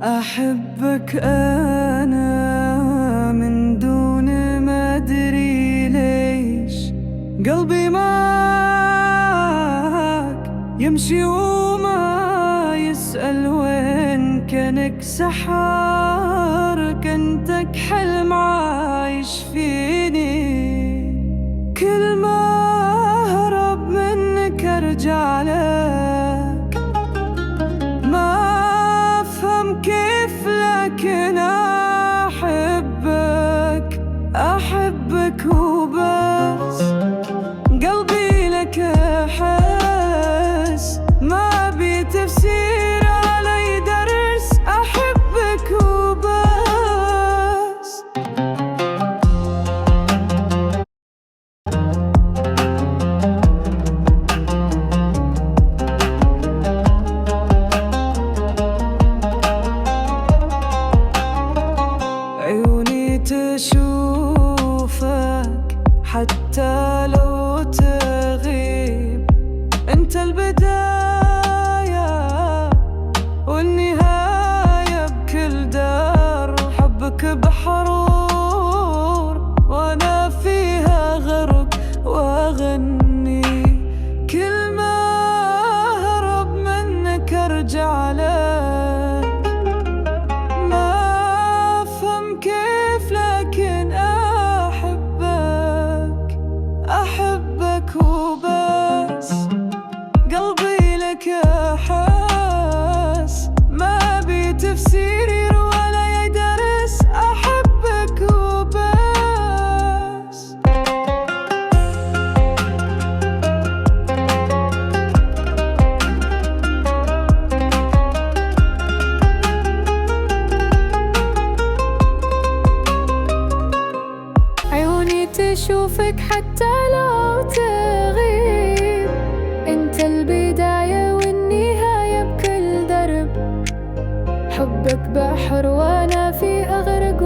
أحبك أنا من دون ما أدري ليش، قلبي معاك يمشي وما يسأل وين كانك سحار، كنتك حلم عايش فيني، كل ما أهرب منك أرجع لك، ما أفهم كيف لكن أحبك وبس، قلبي لك أحس ما بي تفسير علي درس، أحبك وبس. عيوني تشوفك حتى لو تغيب، انت البداية والنهاية بكل دار، حبك بحرور وانا فيها غرق واغني، كل ما اهرب منك ارجع لك، ما افهم كيف لكن أحبك وبس، قلبي لك أحس ما بي تفسير ولا يدرس، أحبك وبس. عيوني تشوفك حتى لو تغيب، انت البداية والنهاية بكل درب، حبك بحر وانا في اغرق